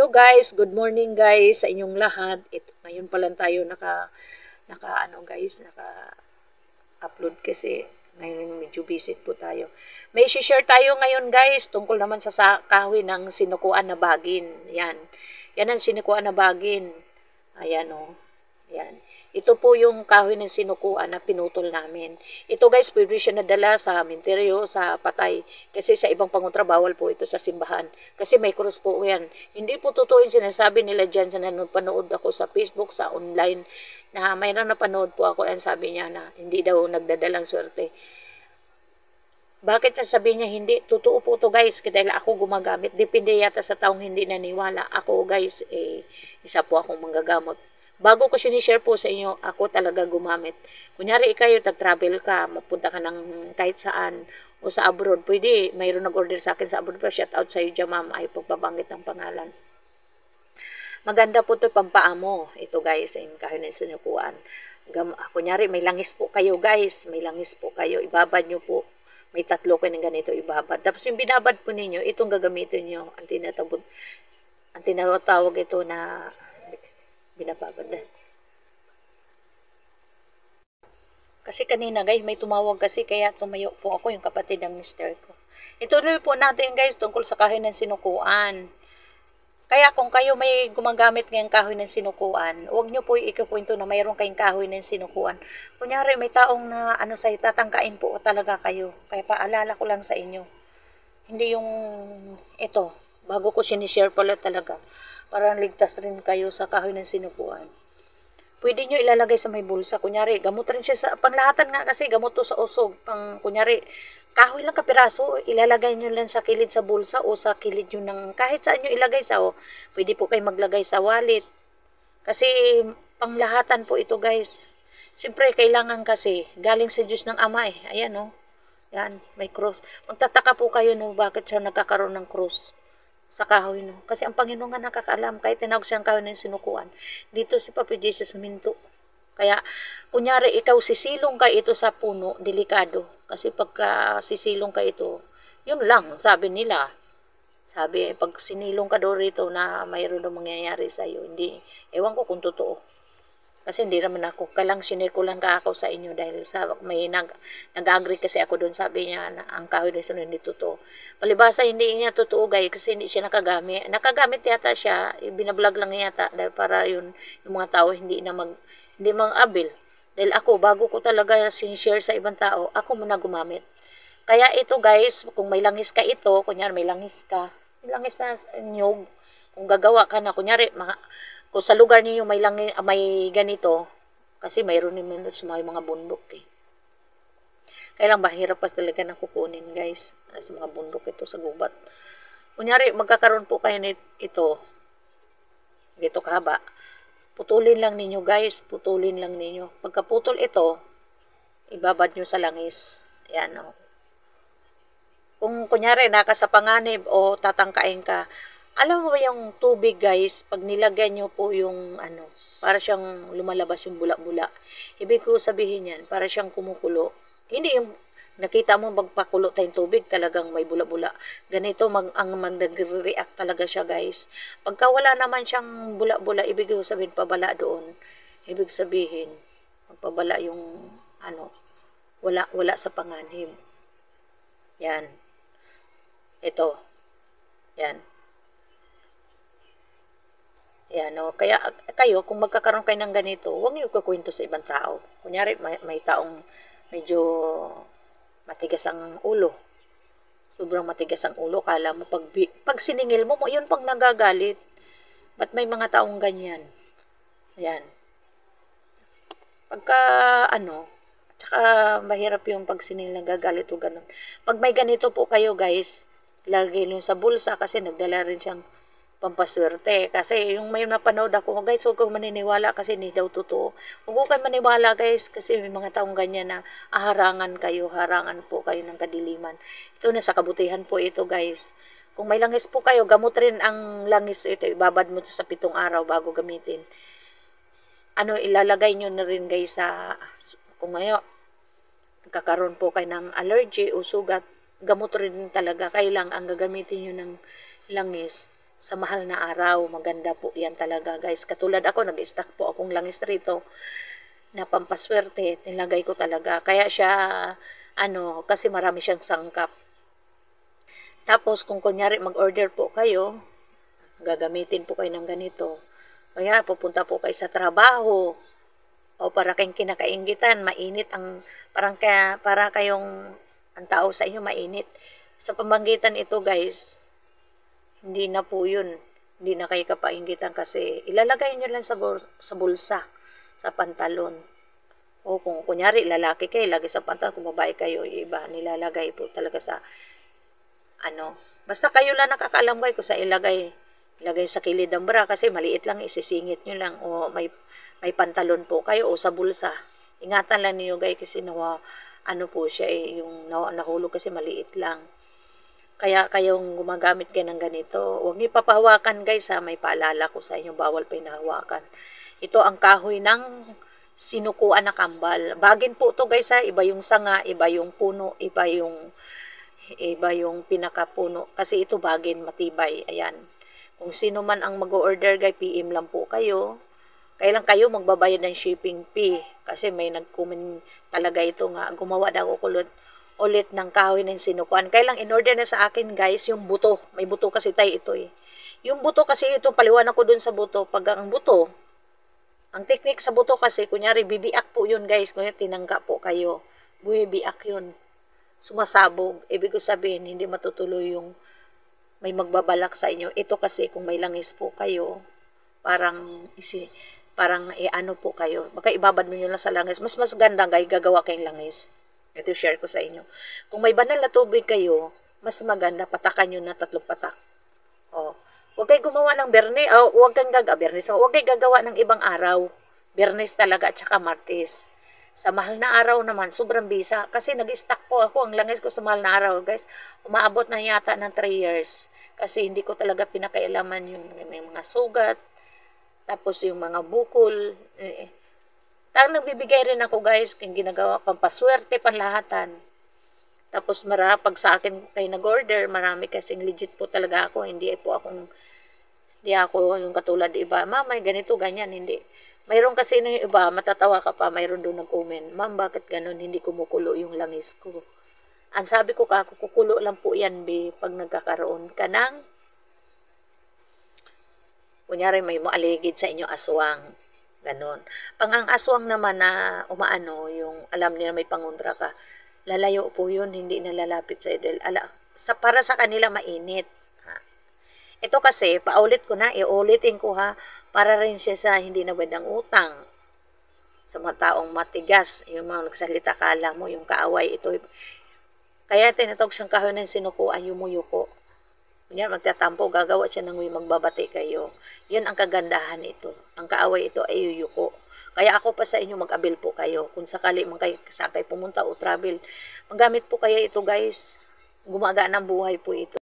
Hello guys, good morning guys sa inyong lahat. Ngayon pa lang tayo naka-upload kasi ngayon medyo busy po tayo. May share tayo ngayon guys tungkol naman sa kahoy ng sinukuan na bagin. Yan. Yan ang sinukuan na bagin. Ayan o. Yan. Ito po yung kahoy ng sinukuan na pinutol namin. Ito guys, pwede siya nadala sa minteryo, sa patay. Kasi sa ibang pangutra, bawal po ito sa simbahan. Kasi may cross po yan. Hindi po totoo yung sinasabi nila dyan sa nanonood ako sa Facebook, sa online, na mayroon napanood po ako, yan sabi niya na hindi daw nagdadalang swerte. Bakit sabi niya hindi? Totoo po to guys, dahil ako gumagamit. Depende yata sa taong hindi naniwala. Ako guys, isa po akong manggagamot. Bago ko sinishare po sa inyo, ako talaga gumamit. Kunyari, ikaw tag-travel ka, mapunta ka ng kahit saan, o sa abroad, pwede, mayroon nag-order sa akin sa abroad, pa shout out sa iyo dyan, ma'am, ay pagpabanggit ng pangalan. Maganda po ito pampaamo. Ito guys, yung kahoy ng sinukuan. Kunyari, may langis po kayo guys, may langis po kayo, ibabad nyo po. May 3 kayo ng ganito, ibabad. Tapos yung binabad po ninyo, itong gagamitin nyo, ang tinatawag ito na binababad na. Kasi kanina guys, may tumawag kasi kaya tumayo po ako, yung kapatid ng mister ko. Ituloy po natin guys tungkol sa kahoy ng sinukuan. Kaya kung kayo may gumagamit ngayong kahoy ng sinukuan, huwag nyo po ikukwento na mayroon kayong kahoy ng sinukuan. Kunyari may taong na sa'yo, tatangkain po talaga kayo. Kaya paalala ko lang sa inyo. Hindi yung ito, bago ko sinishare pala talaga. Para ligtas rin kayo sa kahoy ng sinukuan. Pwede nyo ilalagay sa may bulsa. Kunyari, gamot rin siya sa panglahatan nga kasi gamot to sa usog. Kunyari, kahoy lang kapiraso, ilalagay nyo lang sa kilid sa bulsa o sa kilid nyo ng kahit saan nyo ilagay sa pwede po kayo maglagay sa wallet. Kasi panglahatan po ito guys. Siyempre, kailangan kasi galing sa Diyos ng Ama Ayan Yan, may cross. Magtataka po kayo bakit siya nagkakaroon ng cross sa kahoy Kasi ang Panginoon nga nakakaalam, kahit tinawag siyang kahoy ng sinukuan. Dito si Papa Jesus huminto. Kaya, kunyari, ikaw sisilong ka ito sa puno, delikado. Kasi pagka sisilong ka ito, yun lang, sabi nila. Sabi, pag sinilong ka daw rito na mayroon daw mangyayari sa iyo, hindi, ewan ko kung totoo. Kasi hindi naman ako, kalang sinare ko lang ka ako sa inyo dahil may nag-agree kasi ako doon, sabi niya na ang kahoy na sunod hindi totoo. Palibasa hindi niya totoo guys kasi hindi siya nakagamit. Nakagamit yata siya, binablog lang yata dahil para yung mga tao hindi mag-abil. Dahil ako, bago ko talaga sinishare sa ibang tao, ako muna gumamit. Kaya ito guys, kung may langis ka ito, kunyari may langis na nyog, kung gagawa ka na, kunyari, kung sa lugar niyo may ganito, kasi mayroon naman sa mga bundok Kaya lang mahirap pa talaga na kukunin guys, sa mga bundok ito, sa gubat. Kunyari, magkakaroon po kayo ito, dito kahaba, putulin lang ninyo guys, putulin lang ninyo. Pagkaputol ito, ibabad nyo sa langis. Ayan Kung kunyari, nakasapanganib o tatangkain ka, alam mo ba yung tubig guys, pag nilagay nyo po yung para siyang lumalabas yung bula-bula. Ibig ko sabihin yan, para siyang kumukulo. Hindi yung nakita mo magpakulo tayong tubig, talagang may bula-bula. Ganito ang mag-react talaga siya guys. Pagka wala naman siyang bula-bula, ibig ko sabihin pabala doon. Ibig sabihin, magpabala yung wala sa panganib. Yan. Ito. Yan. Yan, Kaya kayo, kung magkakaroon kayo ng ganito, huwag niyo kukwento sa ibang tao. Kunyari, may taong medyo matigas ang ulo. Sobrang matigas ang ulo. Kala mo, pag siningil mo, yun pang nagagalit. Ba't may mga taong ganyan? Yan. Pagka, tsaka mahirap yung pag siningil nagagalit o ganun. Pag may ganito po kayo, guys, lagay nyo sa bulsa kasi nagdala rin siyang pampaswerte. Kasi yung may napanood ako, guys, huwag kang maniniwala kasi hindi daw totoo. Huwag kang maniwala, guys, kasi may mga taong ganyan na harangan po kayo ng kadiliman. Ito na sa kabutihan po ito, guys. Kung may langis po kayo, gamot rin ang langis ito. Ibabad mo ito sa 7 araw bago gamitin. Ilalagay nyo na rin, guys, kung ngayon, kakaroon po kayo ng allergy o sugat, gamot rin talaga. Kailang ang gagamitin nyo ng langis sa mahal na araw. Maganda po yan talaga guys. Katulad ako, nag-stock po akong langis rito na pampaswerte. Nilagay ko talaga. Kaya siya, kasi marami siyang sangkap. Tapos kung kunyari mag-order po kayo, gagamitin po kayo ng ganito. Kaya pupunta po kayo sa trabaho, o para kayong kinakaingitan, mainit para kayong ang tao sa inyo mainit. Sa pamanggitan ito guys, hindi na po yun. Hindi na kayo kapaingitan kasi ilalagay nyo lang sa bulsa, sa pantalon. O kung kunyari lalaki kayo, lagi sa pantalon. Kung babae kayo, iba, nilalagay po talaga sa basta kayo lang nakakaalam kung sa ilagay sa kilid ng bra kasi maliit lang, isisingit nyo lang o may pantalon po kayo o sa bulsa. Ingatan lang niyo guys kasi po siya yung nahulog kasi maliit lang. Kaya kayong gumagamit kayo ng ganito, huwag niyo papahawakan guys ha, may paalala ko sa inyo, bawal pa hinahawakan. Ito ang kahoy ng sinukuan na kambal. Bagin po to guys ha, iba yung sanga, iba yung puno, iba yung pinakapuno. Kasi ito bagin, matibay. Ayan. Kung sino man ang mag-order guys, PM lang po kayo. Kailan kayo magbabayad ng shipping fee. Kasi may nag-comment talaga ito nga, gumawa daw ako ulit ng kahoy ng sinukuan. Kailang in-order na sa akin guys, yung buto. May buto kasi tayo ito eh. Yung buto kasi ito, paliwanag ko dun sa buto. Pag ang buto, ang technique sa buto kasi, kunyari, bibiak po yun guys. Kunyari, tinangka po kayo. Bibiak yun. Sumasabog. Ibig ko sabihin, hindi matutuloy yung may magbabalak sa inyo. Ito kasi, kung may langis po kayo, parang po kayo. Baka ibabad mo nyo lang sa langis. Mas ganda guys, gagawa kayong langis. Ito share ko sa inyo. Kung may banal na tubig kayo, mas maganda, patakan nyo na 3 patak. O, huwag kayo gumawa ng Bernes. Huwag kayo gagawa ng ibang araw. Bernes talaga at saka Martes. Sa mahal na araw naman, sobrang bisa. Kasi nag-stock po ako. Ang langis ko sa mahal na araw, guys. Umaabot na yata ng 3 years. Kasi hindi ko talaga pinakailaman yung may mga sugat. Tapos yung mga bukol. Nagbibigay rin ako guys, kung ginagawa, pampaswerte, panlahatan. Tapos pag sa akin kayo nag-order, marami kasing legit po talaga ako. Hindi ako yung katulad iba, ma'am, may ganito, ganyan, hindi. Mayroon kasi ng iba, matatawa ka pa, mayroon doon nag-comment, ma'am, bakit ganun, hindi kumukulo yung langis ko. Ang sabi ko kukulo lang po yan, pag nagkakaroon ka ng, kunyari may maaligid sa inyo aswang. Ganon. Pang ang aswang naman na yung alam nila may pangontra ka, lalayo po yun, hindi na lalapit sa idol. Para sa kanila mainit. Ha? Ito kasi, paulit ko na, iulitin ko ha, para rin siya sa hindi na ng utang. Sa mga taong matigas, yung mga nagsalita, kala mo, yung kaaway, ito. Kaya tinatawag siyang kahoy ng sinukuan, yung muyuko. Yan, magtatampo, gagawa siya ng magbabati kayo. Yan ang kagandahan ito. Ang kaaway ito ay yuyuko. Kaya ako pa sa inyo, mag-abil po kayo. Kung sakali saan kayo pumunta o travel, magamit po kayo ito guys. Gumagaan ng buhay po ito.